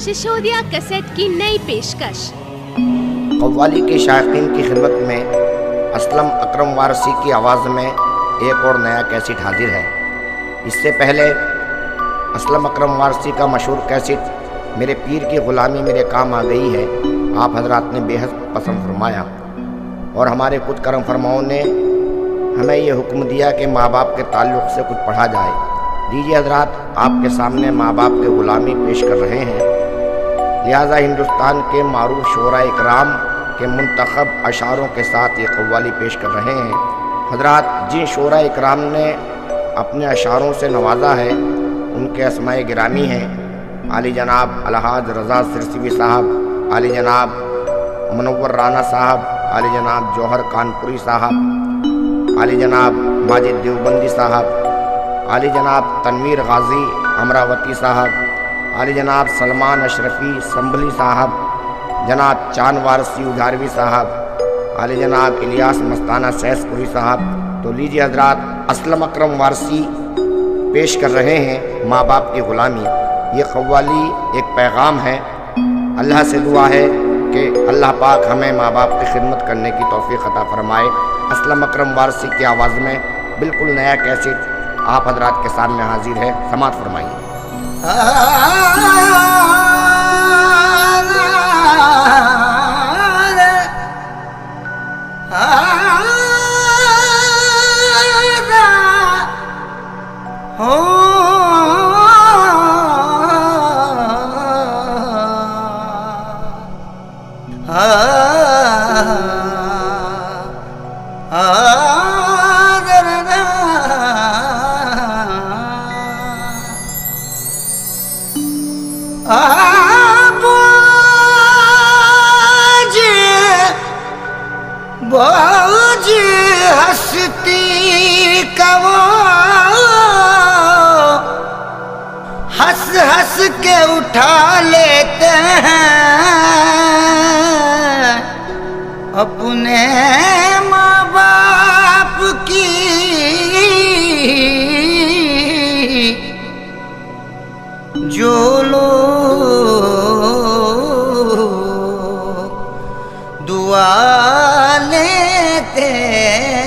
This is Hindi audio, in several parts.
शिशोदिया कैसेट की नई पेशकश। कव्वाली के शायकीन की खिदमत में असलम अकरम वारसी की आवाज़ में एक और नया कैसेट हाजिर है। इससे पहले असलम अकरम वारसी का मशहूर कैसेट मेरे पीर की ग़ुलामी मेरे काम आ गई है आप हजरात ने बेहद पसंद फरमाया और हमारे कुछ करम फरमाओं ने हमें ये हुक्म दिया कि माँ बाप के ताल्लुक़ से कुछ पढ़ा जाए। दीजिए हजरात, आपके सामने माँ बाप के ग़ुलामी पेश कर रहे हैं। लिहाजा हिंदुस्तान के मारूफ शोरा इकराम के मुंतखब अशारों के साथ ये कव्वाली पेश कर रहे हैं। हजरात, जिन शोरा इकराम ने अपने अशारों से नवाजा है उनके अस्माए गिरामी हैं आली जनाब अलहाज रज़ा सिरसिवी साहब, आली जनाब मुनव्वर राना साहब, आली जनाब जौहर कानपुरी साहब, आली जनाब माजिद देवबंदी साहब, आली जनाब तनवीर गाजी अमरावती साहब, आली जनाब सलमान अशरफी संभली साहब, जनाब चांद वारसी उधारवी साहब, आली जनाब इलियास मस्ताना सैसपुरी साहब। तो लीजिए हजरात, असलम अकरम वारसी पेश कर रहे हैं माँ बाप की ग़ुलामी। ये कव्वाली एक पैगाम है। अल्लाह से दुआ है कि अल्लाह पाक हमें माँ बाप की खिदमत करने की तौफीक अता फरमाए। असलम अकरम वारसी की आवाज़ में बिल्कुल नया कैसेट आप हजरात के सामने हाजिर है। समाअत फरमाइए। बोझ हस्ती का वो हंस हंस के उठा लेते हैं अपने माँ बाप की जो लोग दुआ लेते हैं।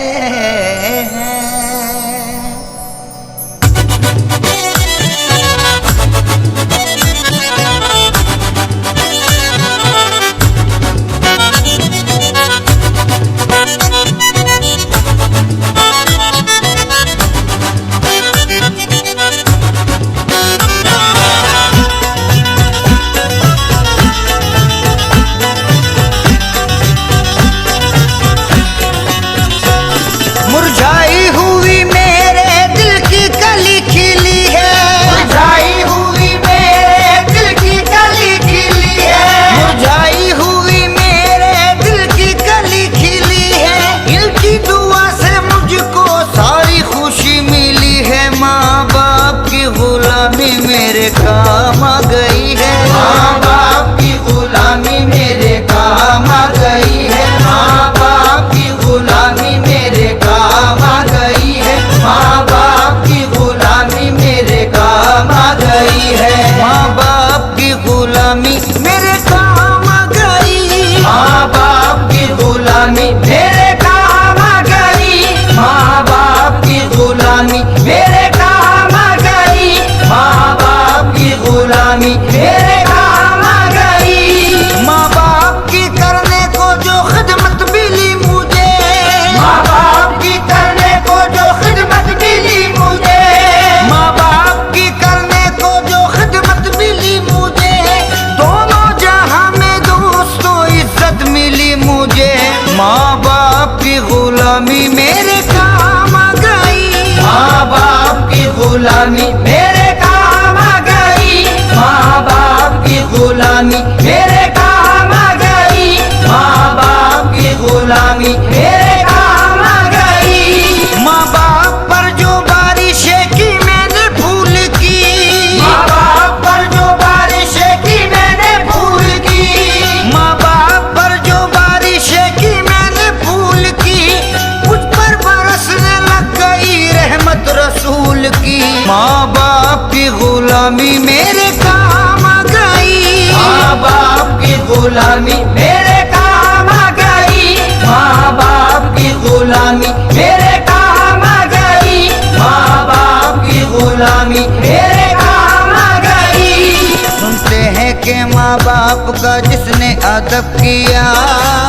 कि माँ बाप का जिसने अदब किया,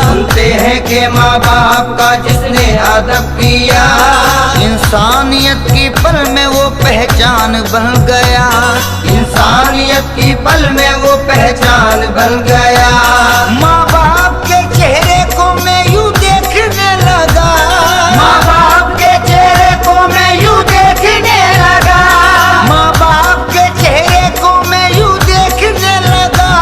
सुनते हैं कि माँ बाप का जिसने अदब किया, इंसानियत की पल में वो पहचान बन गया, इंसानियत की पल में वो पहचान बन गया। माँ बाप के चेहरे को मैं यूं देखने लगा, माँ बाप के चेहरे को मैं यूं देखने लगा, माँ बाप के चेहरे को मैं यूं देखने लगा,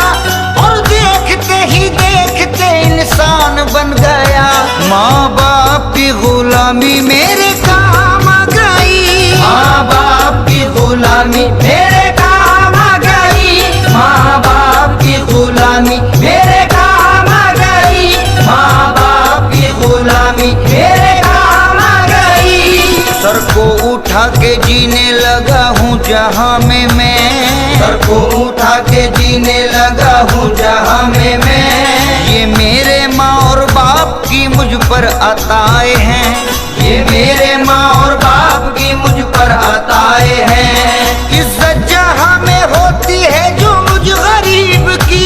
और देखते ही देखते इंसान बन गया। माँ बाप की गुलामी मेरे काम आ गई, माँ बाप की गुलामी मेरे काम आ गई, माँ बाप की गुलामी मेरे काम आ गई, माँ बाप की गुलामी मेरे काम आ गई। सर को उठा के जीने लगा हूँ जहाँ में मैं, सर को उठा के जीने लगा हूँ जहाँ में मैं। ये मेरे माँ और बाप की मुझ पर अताए हैं, ये मेरे माँ और बाप की मुझ पर अताए हैं। इज्जत जहाँ में होती है जो मुझ गरीब की,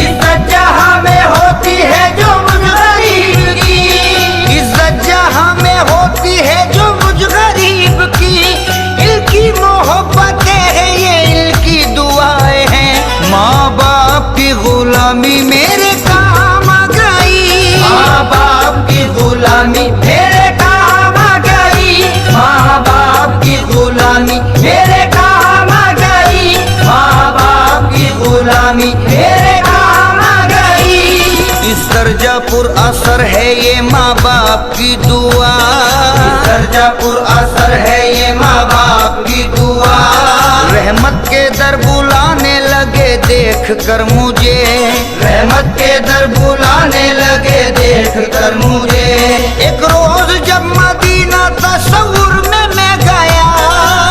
इज्जत जहाँ में होती है जो मुझ गरीब की, इज्जत जहाँ में होती है जो मुझ गरीब की, इनकी मोहब्बतें हैं ये इनकी दुआएं हैं। माँ बाप की गुलामी मेरे काम आ गई, माँ बाप की गुलामी मेरे काम आ गई, माँ बाप की गुलामी मेरे काम आ गई, माँ बाप की गुलामी मेरे काम आ गई। इस दर्जापुर असर है ये माँ बाप की दुआ, सरजापुर असर है ये माँ बाप की दुआ। रहमत के दर बुलाने लगे देख कर मुझे, रहमत के दर बुलाने लगे देख कर मुझे। एक रोज जब मदीना तस्वुर में मैं गया,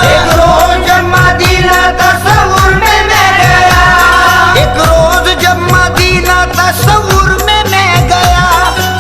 एक रोज जब मदीना तस्वुर में मैं गया, एक रोज जब मदीना तस्वुर में मैं गया,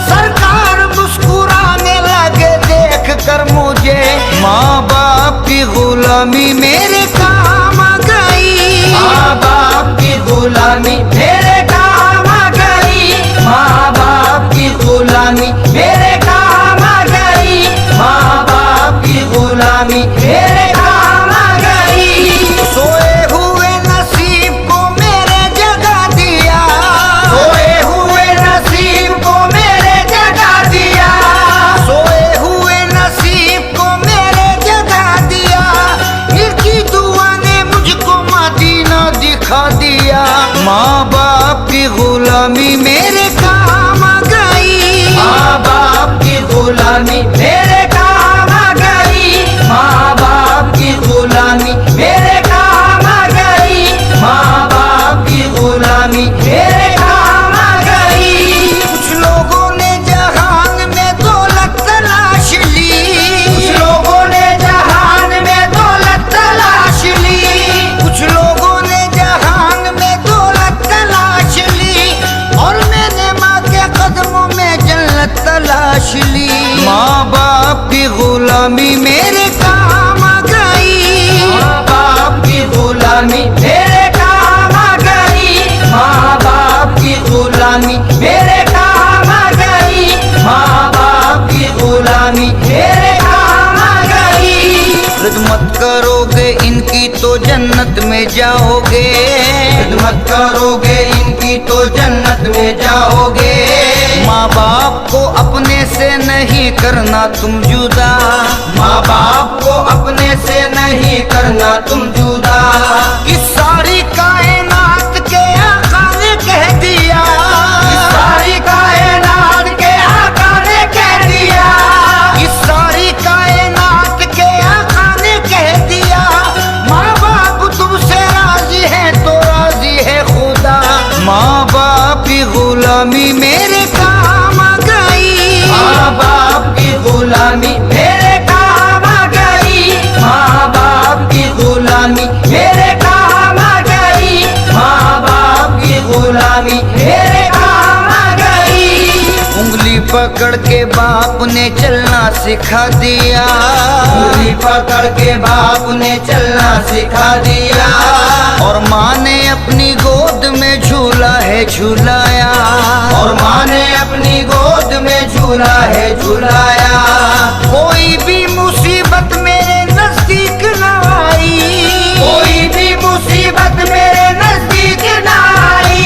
सरकार मुस्कुराने लगे देख कर मुझे। माँ बाप की गुलामी मेरे काम आ गई, माँ बाप की गुलामी मेरे काम आ गई, माँ बाप की गुलामी मेरे काम आ गई, माँ बाप की गुलामी मेरे काम आ गई। सोए हुए नसीब को मेरे जगा दिया, सोए हुए नसीब को मेरे जगा दिया, सोए हुए नसीब को मेरे जगा दिया, इनकी दुआ ने मुझको मदीना दिखा दिया। माँ बाप की गुलामी मेरे काम आ गई, माँ बाप की गुलामी मेरे काम आ गई, माँ बाप की गुलामी मेरे काम आ गई, माँ बाप की गुलामी मेरे काम आ गई। कुछ लोगों ने जहान में दौलत तलाश ली, कुछ लोगों ने जहान में दौलत तलाश ली, कुछ लोगों ने जहान में दौलत तलाश ली, और मैंने माँ के कदमों में जन्नत तलाश ली। माँ बाप की गुलामी मेरे काम आ गई, माँ बाप की गुलामी मेरे काम आ गई, माँ बाप की गुलामी मेरे काम आ गई, माँ बाप की गुलामी मेरे काम आ गई। खिदमत करोगे इनकी तो जन्नत में जाओगे, खिदमत करोगे इनकी तो जन्नत में जाओगे। माँ बाप को अपने से नहीं करना तुम जुदा, माँ बाप को अपने से नहीं करना तुम जुदा। इस सारी कायनात के आका ने कह दिया, इस सारी कायनात के आका ने कह दिया, इस सारी कायनात के आका ने कह दिया, माँ बाप तुमसे राजी है तो राजी है खुदा। माँ बाप की गुलामी मेरे काम आ गई, माँ बाप की गुलामी मेरे काम आ गई, माँ बाप की गुलामी मेरे काम आ गई, माँ बाप की गुलामी मेरे काम आ गई। उंगली पकड़ के बाप ने चलना सिखा दिया, उंगली पकड़ के बाप ने चलना सिखा दिया, और माँ ने अपनी गोद में है झुलाया, और माँ ने अपनी गोद में झूला है झुलाया। कोई भी मुसीबत मेरे नजदीक न आई, कोई भी मुसीबत मेरे नजदीक न आई,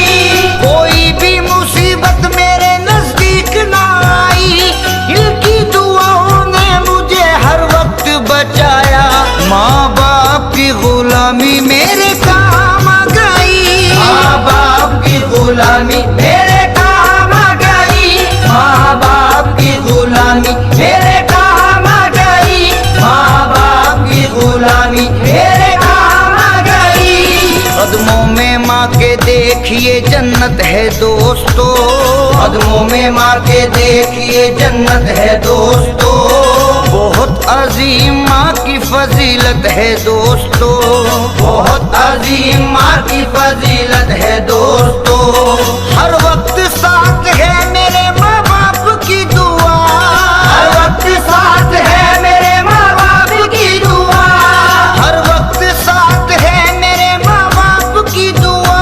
कोई भी मुसीबत मेरे नजदीक न आई। इनकी दुआओं ने मुझे हर वक्त बचाया। माँ बाप की गुलामी मेरे काम आ गई, माँ बाप की गुलामी मेरे काम आ गई, माँ बाप की गुलामी मेरे काम आ गई, माँ बाप की गुलामी मेरे काम आ गई। कदमों में माँ के देखिए जन्नत है दोस्तों, कदमों में माँ के देखिए जन्नत है दोस्तों। बहुत अजीम माँ की फजीलत है दोस्तों, बहुत अजीम माँ की फजीलत है दोस्तों। हर वक्त साथ है मेरे माँ बाप की दुआ, हर वक्त साथ है मेरे माँ बाप की दुआ, हर वक्त साथ है मेरे माँ बाप की दुआ।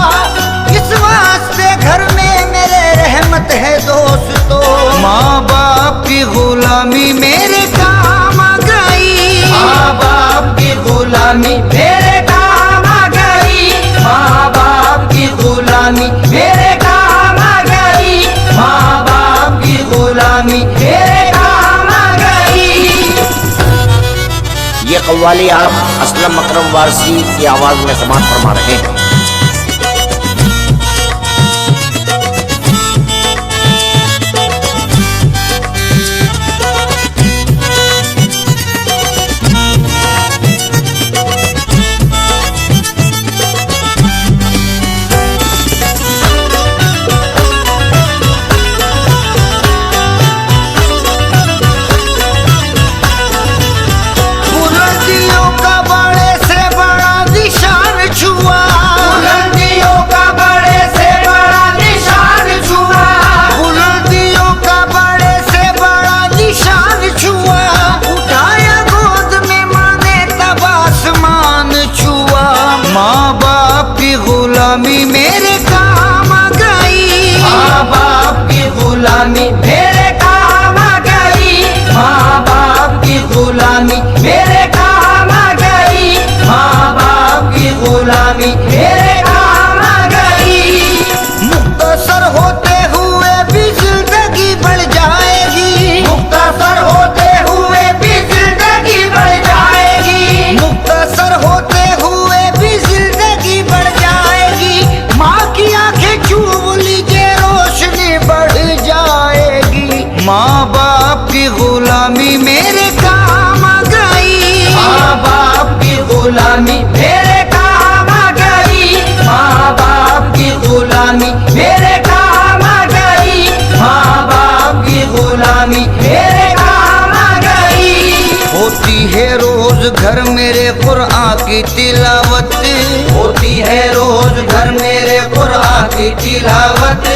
इस वास्ते घर में मेरे रहमत है दोस्तों। माँ बाप की गुलामी मेरे काम आ गई, माँ बाप की गुलामी मेरे काम आ गई, माँ बाप की गुलामी मेरे काम आ गई, माँ बाप की गुलामी मेरे काम आ गई। ये कव्वाली आप असलम अकरम वारसी की आवाज में समाअत फरमा रहे हैं। बुलंदियों का बड़े से बड़ा निशान छुआ, बुलंदियों का बड़े से बड़ा निशान छुआ, बुलंदियों का बड़े से बड़ा निशान छुआ। उठाया गोद में माँ ने तब आसमान छुआ। माँ बाप की गुलामी मेरे काम आ गई, माँ बाप की गुलामी मेरे काम आ गई, माँ बाप की गुलामी मेरे काम आ गई, माँ बाप की गुलामी मेरे काम आ गई। मुख्तसर होते हुए भी जिंदगी बढ़ जाएगी, मुख्तसर होते हुए भी जिंदगी बढ़ जाएगी, मुख्तसर होते हुए भी जिंदगी बढ़ जाएगी। माँ की आंखें चूम लीजिए रोशनी बढ़ जाएगी। माँ बाप की गुलामी मेरे काम आ गई, माँ बाप की गुलामी मेरे काम आ गई, माँ बाप की गुलामी मेरे काम आ गई, माँ बाप की गुलामी मेरे काम आ गई। होती है रोज घर मेरे कुरान की तिलावत, होती है रोज घर मेरे कुरान की तिलावत।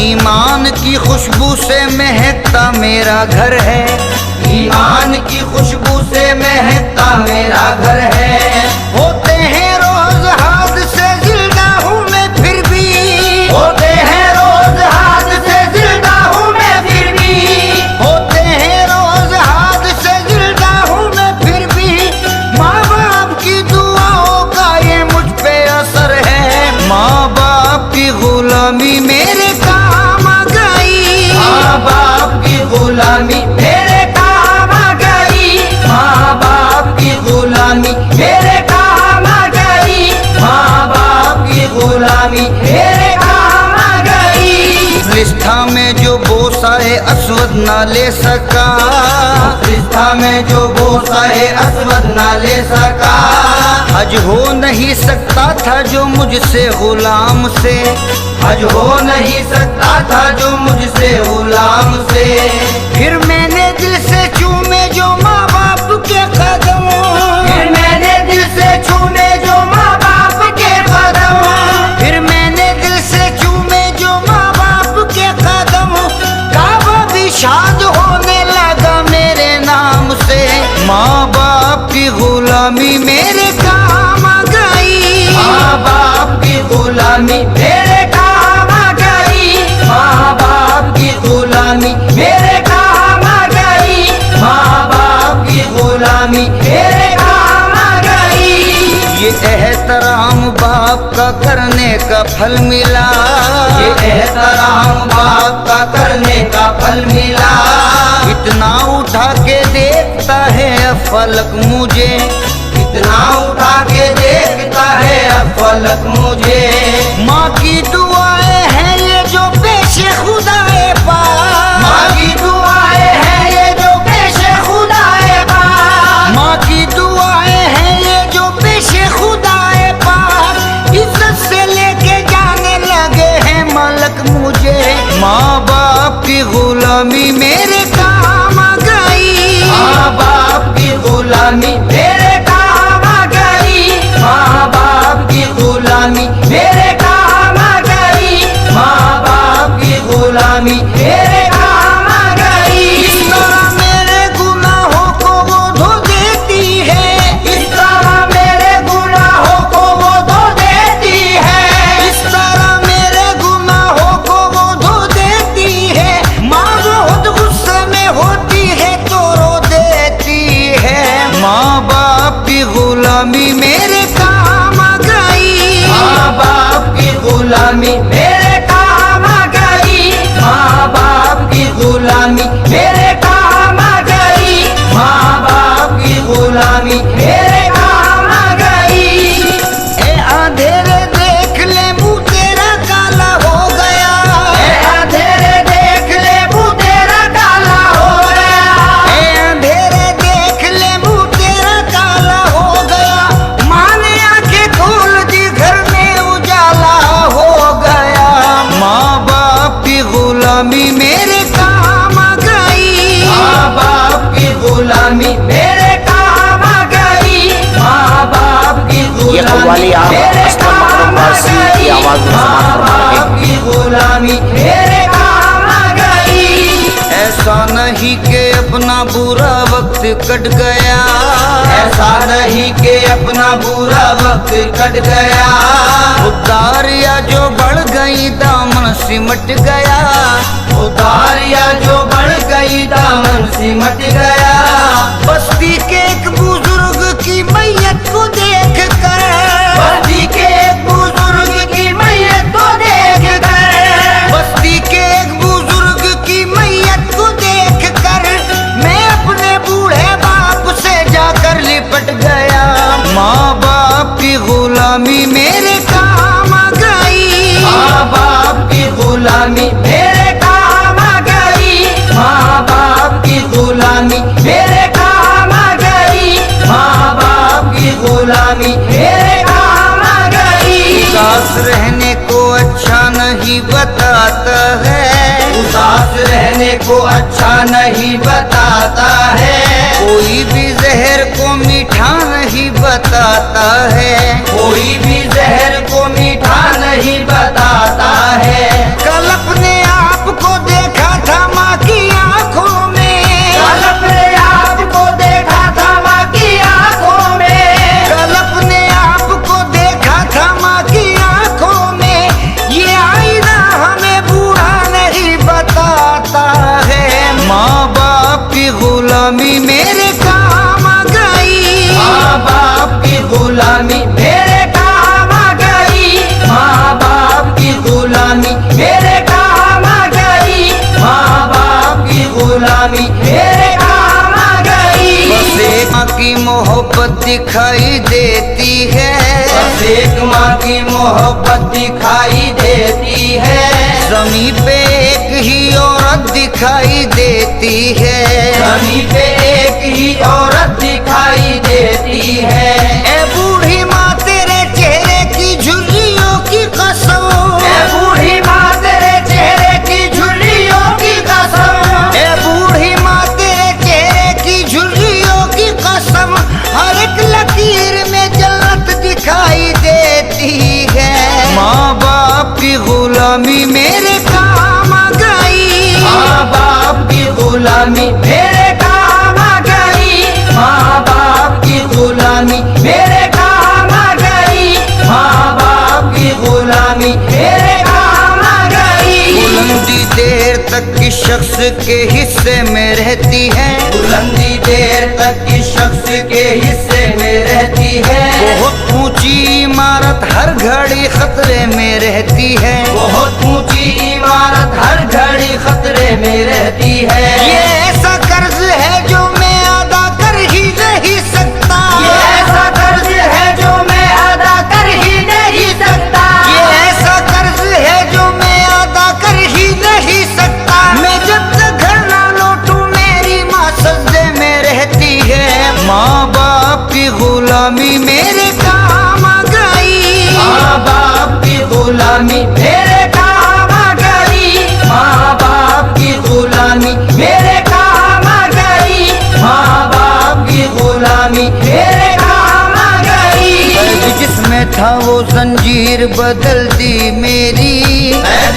ईमान की खुशबू से महकता मेरा घर है, ईमान की खुशबू से महकता मेरा घर है। होते हैं रोज हादसे जिंदा हूँ मैं फिर भी, होते हैं रोज हादसे जिंदा हूँ मैं फिर भी, होते हैं रोज हादसे जिंदा हूँ मैं फिर भी। माँ बाप की दुआओं का ये मुझ पे असर है। माँ बाप की गुलामी मेरे काम आ गई, माँ बाप की गुलामी मेरे काम आ गई, माँ बाप की गुलामी मेरे काम आ गई, माँ बाप की गुलामी मेरे काम आ गई। रिश्ता में जो बोसा है असवद ना ले सका, रिश्ता में जो बोसा है असवद ना ले सका। हज हो नहीं सकता था जो मुझसे गुलाम से, हज हो नहीं सकता था जो मुझसे गुलाम से। फिर मैंने दिल से चूमे जो माँ बाप के कदम, फिर मैंने दिल से चूमे जो माँ बाप के कदम, फिर मैंने दिल से चूमे जो माँ बाप के कदम। काबा भी शाद होने लगा मेरे नाम से। माँ बाप की गुलामी मेरे काम आ गई, माँ बाप की गुलामी मेरे काम आ एहतराम बाप का करने का फल मिला, ये एहतराम बाप का करने का फल मिला। इतना उठा के देखता है फलक मुझे, इतना उठा के देखता है फलक मुझे। माँ की दुआएं हैं ये जो पेशे खुदाए पाक, माँ की दुआएं हैं ये जो पेशे खुदाए पाक, माँ की दुआएं हैं ये जो पेशे खुदाए पाक। इज्जत से लेके जाने लगे हैं मलक मुझे। माँ बाप की गुलामी मेरे काम आ गई, माँ बाप की गुलामी मेरे काम आ गई, माँ बाप की गुलामी मेरे काम आ गई, माँ बाप की गुलामी मेरे काम आ गई। इस तरह मेरे गुनाहों को वो धो देती है, इस तरह मेरे गुनाहों को वो धो देती है, इस तरह मेरे गुनाहों को वो धो देती है। माँ बहुत गुस्से में होती है तो रो देती है। माँ बाप की गुलामी मेरे काम आ गई, माँ बाप की गुलामी मेरे काम आ गई, माँ बाप की गुलामी मेरे काम आ गई, माँ बाप की गुलामी मेरे काम आ गई। ए अंधेरे देख ले मुँह तेरा काला हो गया, ए अंधेरे देख ले मुँह तेरा काला हो गया, ए अंधेरे देख ले मुँह तेरा काला हो गया। माँ ने आंखें खोल दी घर में उजाला हो गया। माँ बाप की गुलामी मेरे काम आ गई, माँ बाप की गुलामी मेरे काम आ गई, माँ बाप की ये कव्वाली आप असलम अकरम वारसी की आवाज में समाप्त फरमा रहे हैं। की गुलामी मेरे काम आ गई। ऐसा नहीं कि अपना बुरा वक्त कट गया, ऐसा नहीं कि अपना बुरा वक्त कट गया। उतारिया जो बढ़ गई दामन सिमट गया, उतारिया जो बढ़ गई दामन सिमट गया। बस्ती के एक बुजुर्ग की मैयत को देख कर, बस्ती के एक बुजुर्ग की मैयत को देख कर, बस्ती के एक बुजुर्ग की मैयत को देख कर मैं अपने बूढ़े बाप से जाकर लिपट गया। माँ बाप की गुलामी मेरे काम आ गई, माँ बाप की गुलामी मेरे काम आ गई, माँ बाप की गुलामी मेरे काम आ गई, माँ बाप की गुलामी मेरे काम आ गई। उदास रहने को अच्छा नहीं बताता है, उदास रहने को अच्छा नहीं बताता है। कोई भी जहर को मीठा नहीं बताता है, कोई भी जहर को मीठा नहीं बताता है। कल अपने आप को देखा था माँ की आंखों में, कल अपने आप को देखा था माँ की आंखों में, कल अपने आप को देखा था माँ की आंखों में। ये आईना हमें बूढ़ा नहीं बताता है। माँ बाप की गुलामी मेरे काम आ गई, माँ बाप की गुलामी मेरे काम आ गई, माँ बाप की गुलामी मेरे काम आ गई, माँ बाप की गुलामी मेरे काम आ गई। बस एक माँ की मोहब्बत दिखाई देती है, बस एक माँ की मोहब्बत दिखाई देती है। ज़मीं पे एक ही औरत दिखाई देती है, ज़मीं पे एक ही औरत दिखाई देती है। ए बूढ़ी माँ तेरे चेहरे की झुर्रियों की कसम, ए बूढ़ी माँ तेरे चेहरे की झुर्रियों की कसम, ए बूढ़ी माँ तेरे चेहरे की झुर्रियों की कसम। हर एक लकीर में जन्नत दिखाई देती है। माँ बाप की गुलामी मेरे काम आ गई, माँ बाप की गुलामी मेरे काम आ गई, माँ बाप की गुलामी मेरे काम आ गई, माँ बाप की गुलामी मेरे काम आ गई। बुलंदी देर तक किस शख्स के हिस्से में रहती है, बुलंदी देर तक किस शख्स के हिस्से में रहती है। बहुत ऊंची इमारत हर घड़ी खतरे में रहती है, बहुत ऊंची इमारत हर घड़ी खतरे में रहती है। ये ऐसा कर्ज है जो मैं अदा कर ही नहीं सकता, ये ऐसा कर्ज है जो मैं अदा कर ही नहीं सकता, ये ऐसा कर्ज है जो मैं अदा कर ही नहीं सकता। मैं जब तक घर ना लौटूं मेरी माँ सजदे में रहती है। माँ बाप की गुलामी मेरे काम आ गई, माँ बाप की गुलामी मेरे काम आ गई, माँ बाप की गुलामी मेरे काम आ गई, माँ बाप की गुलामी मेरे काम आ गई। जिसमें था वो जंजीर बदल दी मेरी,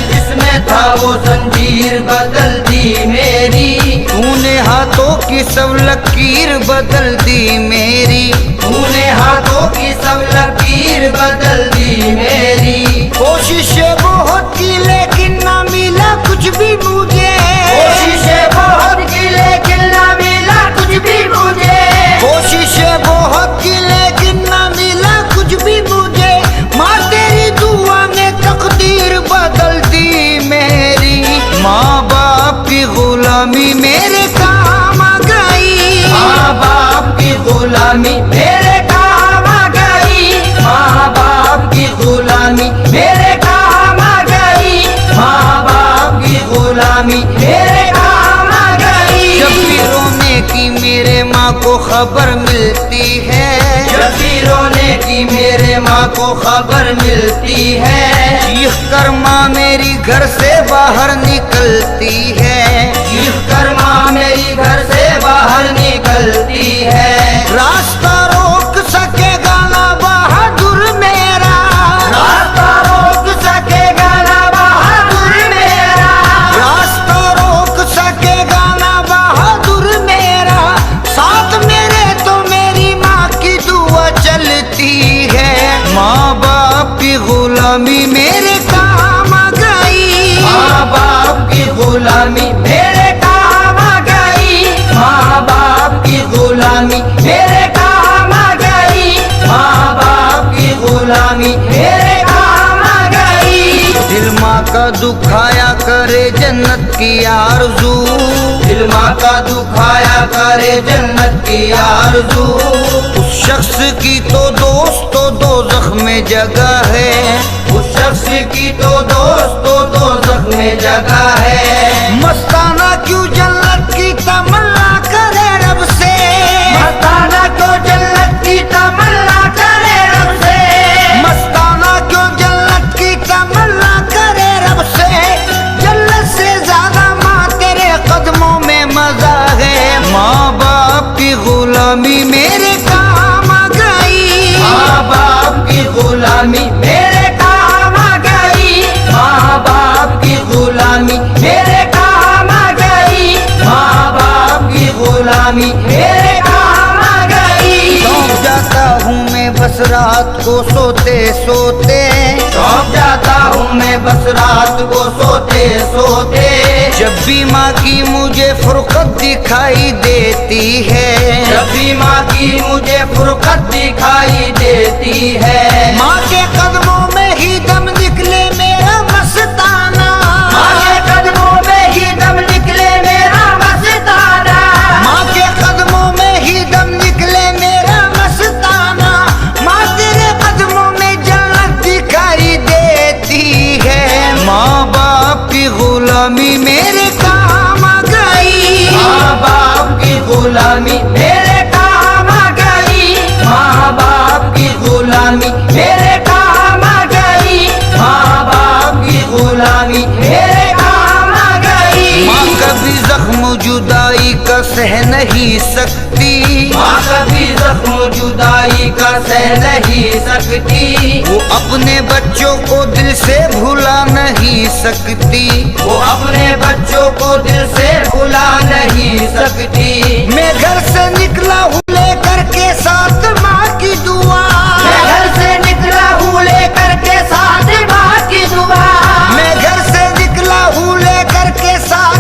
जिसमें था वो जंजीर बदल दी मेरी। तूने हाथों की सब लकीर बदल दी मेरी, तूने हाथों की सब लकीर बदल दी मेरी। कोशिशें बहुत की लेकिन ना मिला कुछ भी मुझे, कोशिशें बहुत की लेकिन ना मिला कुछ भी मुझे, कोशिशें बहुत की लेकिन ना मिला कुछ भी मुझे। माँ तेरी दुआ ने तकदीर बदल दी मेरी। माँ बाप की गुलामी मेरे काम आ गई, माँ बाप की गुलामी मेरे काम आ गई, माँ बाप की गुलामी मेरे काम आ गई, माँ बाप की गुलामी मेरे काम आ गई। जब भी रोने की मेरे माँ को खबर मिलती है, जब भी रोने की मेरे माँ को खबर मिलती है। चीख कर माँ मेरी घर से बाहर निकलती है, चीख कर माँ मेरी घर से बाहर निकलती है। रास्ता रोक सकेगा ना बहादुर मेरा, रास्ता रोक सकेगा ना बहादुर मेरा, रास्ता रोक सकेगा ना बहादुर मेरा। साथ मेरे तो मेरी माँ की दुआ चलती है। माँ बाप की गुलामी मेरे काम आ गई, माँ बाप की गुलामी मेरे काम आ गई, माँ बाप की गुलामी मेरे काम आ गई, माँ बाप की गुलामी मेरे काम आ गई। दिल माँ का दुखाया करे जन्नत की आरज़ू, दिल माँ का दुखाया करे जन्नत की आरज़ू। उस शख्स की तो दोस्तों दोज़ख में जगह है, उस शख्स की तो दोस्तों दोज़ख में जगह है। मस्ताना क्यों जन्नत की तमन्ना करे रब से, मस्ताना क्यों जन्नत की तमन्ना करे रब से, मस्ताना क्यों जन्नत की तमन्ना करे रब से। जन्नत से ज्यादा माँ तेरे कदमों में मजा है। माँ बाप की गुलामी मेरे काम आ गई, माँ बाप की गुलामी मेरे काम आ गई, माँ बाप की गुलामी मेरे काम आ गई, माँ बाप की गुलामी मेरे काम आ गई। सौंप जाता हूँ मैं बस रात को सोते सोते, सौंप जाता हूँ मैं बस रात को सोते सोते। जब भी माँ की मुझे फुर्कत दिखाई देती है, जब भी माँ की मुझे फुर्कत दिखाई देती है। माँ के कदमों में ही दम निकले मेरा मस्ताना, माँ के कदमों में ही दम निकले मेरा मस्ताना, माँ के कदमों में ही दम निकले मेरा मस्ताना। माँ तेरे कदमों में जन्नत दिखाई देती है। माँ बाप की गुलामी मेरे काम आ गई, माँ बाप की गुलामी मेरे काम आ गई, माँ बाप की गुलामी मेरे काम आ गई, माँ बाप की गुलामी मेरे काम आ गई। माँ कभी जख्म जुदाई का सह नहीं सकती, माँ कभी जख्म जुदाई का सह नहीं सकती। वो अपने बच्चों को दिल से भुला नहीं सकती, वो अपने बच्चों को दिल से भुला नहीं सकती। मैं घर से निकला हूँ लेकर के साथ माँ की दुआ, मैं घर से निकला हूँ लेकर के साथ माँ की दुआ, मैं घर से निकला हूँ लेकर के साथ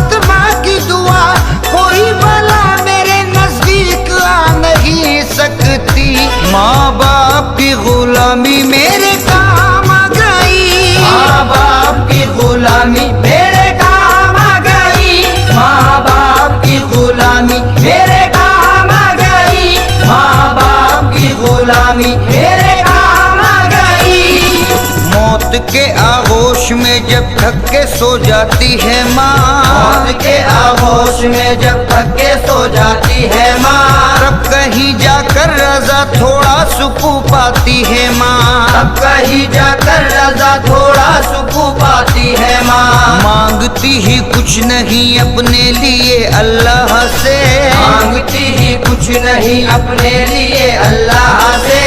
आगोश में जब थक के सो जाती है माँ, मौत के आगोश में जब थक के सो जाती है माँ, तब कहीं जाकर रजा थोड़ा सुकून पाती है माँ, तब कहीं जाकर रजा थोड़ा सुकून पाती है माँ। मांगती ही कुछ नहीं अपने लिए अल्लाह से, मांगती ही कुछ नहीं अपने लिए अल्लाह से,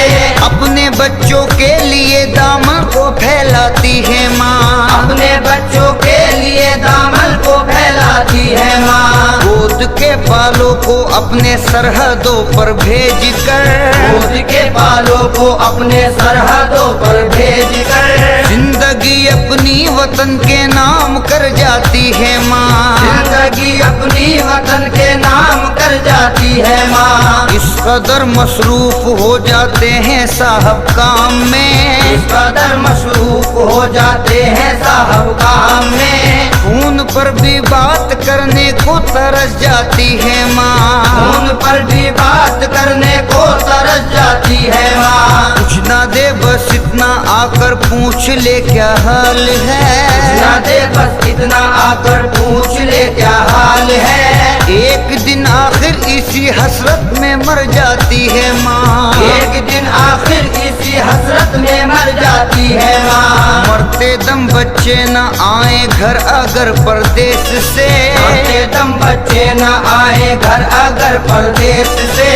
अपने बच्चों के लिए दामन को फैलाती है माँ, अपने बच्चों के लिए दामन को फैलाती है माँ। गोद के बालों को अपने सरहदों पर भेज कर, गोद के बालों को अपने सरहदों पर भेज कर, जिंदगी अपनी वतन के नाम कर जाती है माँ, जिंदगी अपनी वतन के नाम कर जाती है माँ। इस कदर मसरूफ हो जाते हैं साहब काम में, इस कदर मसरूफ हो जाते हैं साहब काम में, खून पर भी बात करने को तरस जाती है माँ, खून पर भी बात करने को तरस जाती है माँ। कुछ ना दे बस इतना आकर पूछ ले क्या हाल है, ना दे बस इतना आकर पूछ ले क्या हाल है। एक दिन आखिर इसी हसरत में मर जाती है माँ, एक दिन आखिर इसी हसरत में मर जाती है माँ। मरते दम बच्चे न आए घर अगर परदेश से, मरते दम बच्चे न आए घर अगर परदेश से,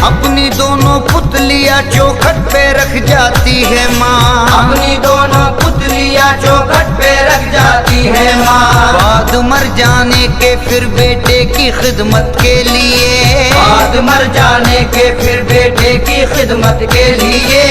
अपनी दोनों पुतलियाँ चौखट पे रख जाती है माँ, अपनी दोनों पुतलियाँ चौखट पे रख जाती है माँ। बाद मर जाने के फिर बेटे की खिदमत के लिए, बाद मर जाने के फिर बेटे की खिदमत के लिए,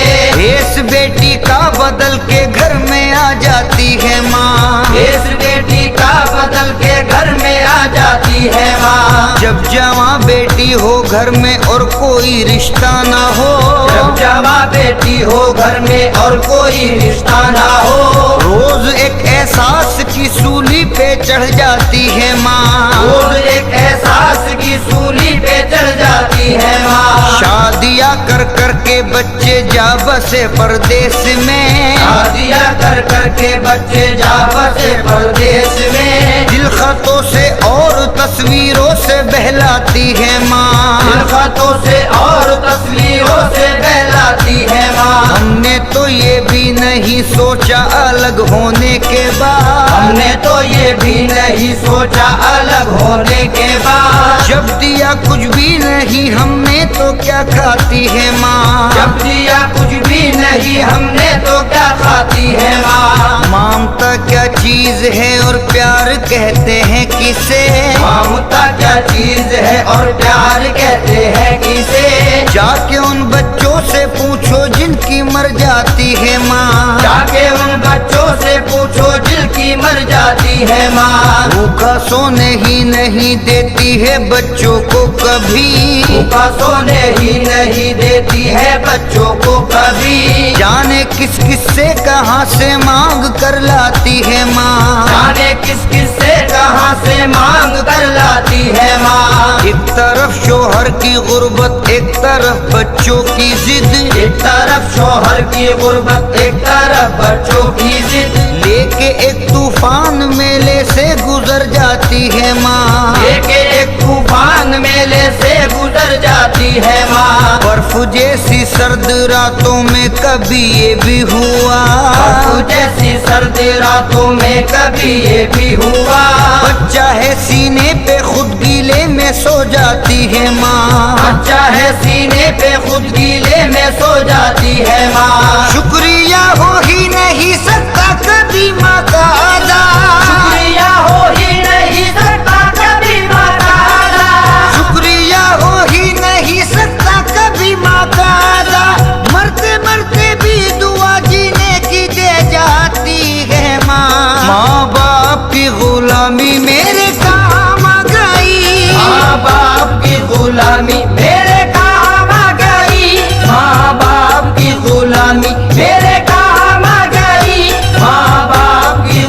इस बेटी का बदल के घर में आ जाती है माँ, इस बेटी का बदल के घर में आ जाती है माँ। जब जवां बेटी हो घर में और कोई रिश्ता ना हो, जब जवां बेटी हो घर में और कोई रिश्ता ना हो, रोज एक एहसास की सूली पे चढ़ जाती है माँ, रोज एक एहसास की सूली पे चढ़ जाती है माँ। शादियाँ कर कर के बच्चे जा बसे परदेश में, शादियाँ कर कर के बच्चे जा बसे परदेश में, दिल खतों से और तस्वीरों से बहलाती है माँ, दिल खतों से और तस्वीरों से बहलाती है माँ। हमने तो ये भी नहीं सोचा अलग होने के बाद, हमने तो ये भी नहीं सोचा अलग होने के बाद, जब दिया कुछ भी नहीं हमने तो क्या खाती है माँ, जब दिया कुछ भी नहीं हमने तो क्या खाती है माँ। ममता क्या चीज है और प्यार कहते हैं किसे, ममता क्या चीज है और प्यार कहते हैं किसे, जाके उन बच्चों से पूछो जिनकी मर जाती है माँ, जाके उन बच्चों से पूछो जिनकी मर जाती है माँ। भूखा सोने ही नहीं देती है बच्चों को कभी, भूखा सोने ही नहीं देती है बच्चों को कभी, जाने किस किस से कहाँ से मांग कर लाती है माँ, जाने किस किस से कहाँ से मांग कर लाती है माँ। एक तरफ शोहर की गुर्बत एक तरफ बच्चों की जिद, एक तरफ शोहर की गुर्बत एक तरफ बच्चों की जिद, लेके एक तूफान मेले से गुजर जाती है माँ, लेके एक तूफान मेले से गुजर जाती है माँ। बर्फ जैसी सर्द रातों में कभी ये भी हुआ, बर्फ जैसी सर्द रातों में कभी ये भी हुआ, बच्चा है सीने पे खुद गीले में सो जाती है माँ, बच्चा है सीने पे खुद गीले में सो जाती है माँ। शुक्रिया हो ही नहीं सकता कभी माँ का अदा, शुक्रिया हो ही नहीं सकता कभी माँ का अदा, शुक्रिया हो ही नहीं सकता कभी माँ का अदा, मरते मरते भी दुआ जीने की दे जाती है माँ, माँ बाप की गुलामी मेरे काम आ गई, माँ बाप की गुलामी मेरे काम आ गई, माँ बाप की गुलामी मेरे काम आ गई, माँ बाप की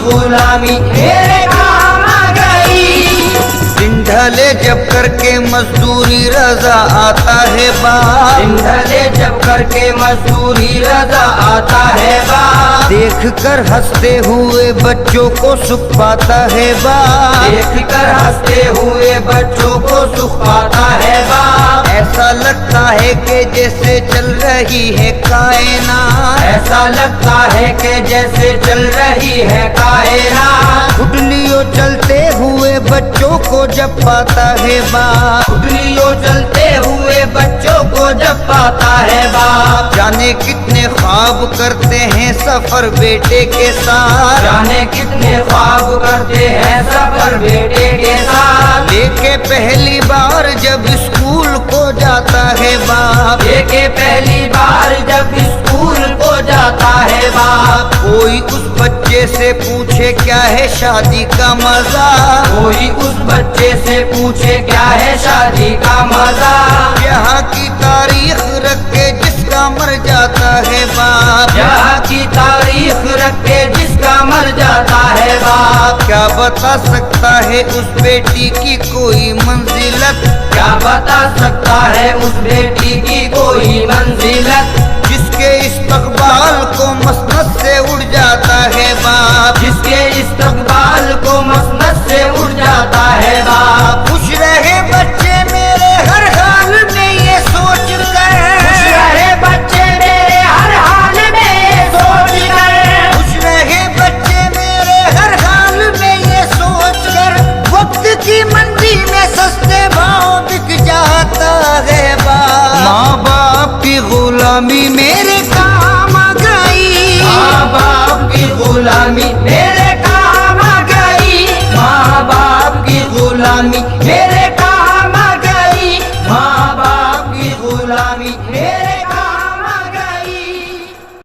मजदूरी रजा आता है बाप, दिन ढले जब करके मजदूरी रजा आता है बाप, देख कर हंसते हुए बच्चों को सुख पाता है बाप, देख कर हंसते हुए बच्चों को सुख पाता है बाप। ऐसा लगता है कि जैसे चल रही है कायनात, ऐसा लगता है कि जैसे चल रही है कायनात, उंगलियों चलते हुए बच्चों को जब पाता है बाप, उंगलियों चलते हुए बच्चों को जब पाता है बाप। जाने कितने ख्वाब करते हैं सफर बेटे के साथ, जाने कितने ख्वाब करते हैं सफर बेटे के साथ, लेके पहली बार जब स्कूल को जाता है बाप, लेके पहली बार जब स्कूल को जाता है बाप। कोई उस बच्चे से पूछे क्या है शादी का मजा, कोई उस बच्चे से पूछे क्या है शादी का मजा, यहाँ की तारीख रख के जिसका मर जाता है बाप, यहाँ की तारीख रख के जिसका मर जाता है बाप। क्या बता सकता है उस बेटी की कोई मंजिलत, क्या बता सकता है उस बेटी की कोई मंजिलत, जिसके इस्तकबाल को मसनद से उड़ जाता है बाप, जिसके